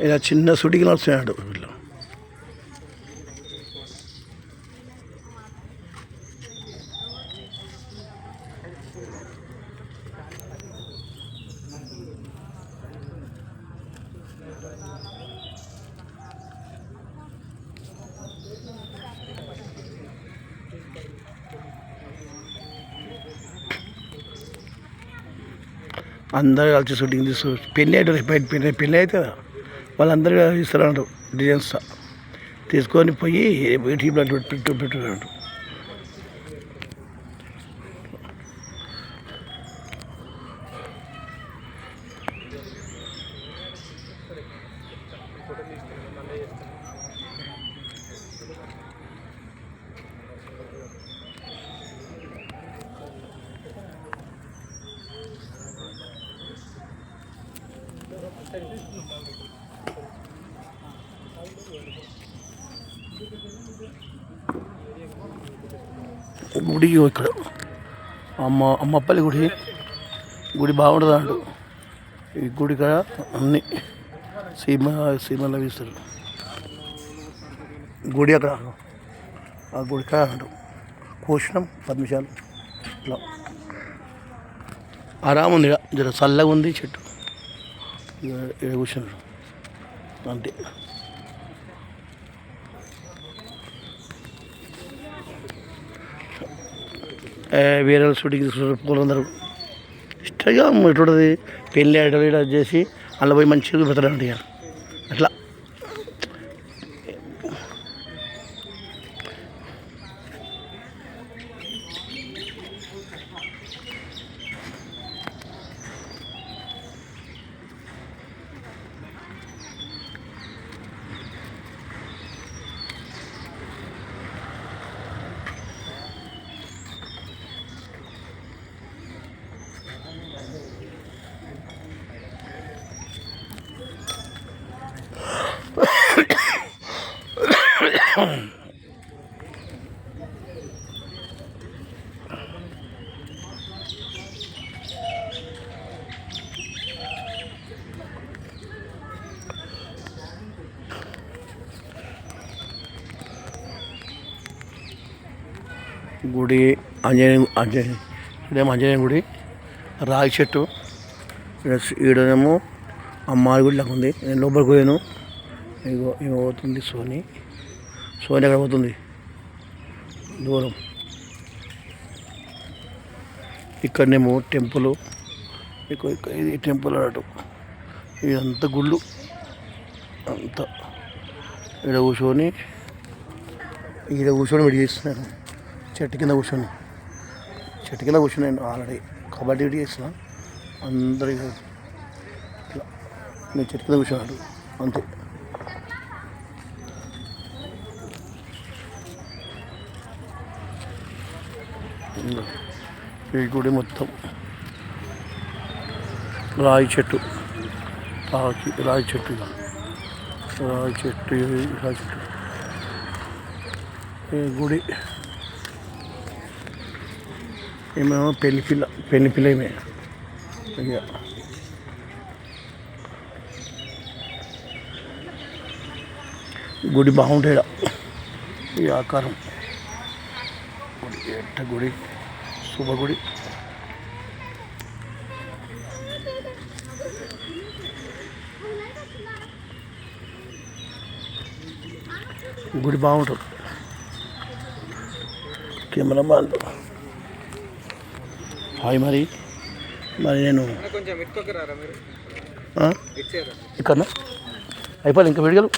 ఇలా చిన్న షూటింగ్ వస్తున్నాడు వీళ్ళు. అందరూ కలిసి షూటింగ్ తీసు పెళ్ళి అయితే పెళ్ళి అయితే వాళ్ళందరూ ఇస్తారు డిజైన్స్ తీసుకొని పోయి టీంలో పెట్టుకున్నాడు. గుడి ఇక్కడ అమ్మపల్లి గుడి బాగుంటుంది అంటూ ఈ గుడి కాడ అన్ని సీమలో వీస్తారు. గుడి అక్కడ ఆ గుడి కాడ అంటూ కూర్చున్నాం 10 నిమిషాలు. ఇట్లా ఆరాము ఉంది, జర చల్లగా ఉంది, చెట్టు ఇక్కడ కూర్చున్నారు అంతే. వేరే షూటింగ్ పూలందరూ ఇష్టంగా ఎటుంటుంది పెళ్ళి అటు చేసి అలా పోయి మంచిగా పెడతారండి అట్లా. గుడి ఇదేమో ఆంజనేయ గుడి, రాగి చెట్టు. ఈడనేమో అమ్మాయి గుడి లాగా ఉంది. నేను లోపలికి పోయాను. ఇగో ఇగో పోతుంది సోని ఎక్కడ పోతుంది దూరం. ఇక్కడనేమో టెంపుల్, ఇది టెంపుల్ అన్నట్టు. ఇదంతా గుళ్ళు అంతా. ఈడ కూర్చొని విడి చేస్తున్నాను. చెట్టు కింద కూర్చొని నేను ఆల్రెడీ కబడ్డీ విడి చేసిన అందరి ఇట్లా. నేను చెట్టు కింద కూర్చున్నాడు అంతే. ఈ గుడి మొత్తం రాయి చెట్టు ఈ గుడి ఏమేమో పెళ్లి పిల్ల ఏమే ఇక గుడి బాగుంటాయి. ఈ ఆకారం గుడి శుభగుడి. గుడి బాగుంటుంది. Cameraman hi. మరి నేను ఇక్కడ అయిపోయింది ఇంకా వీడియోలు.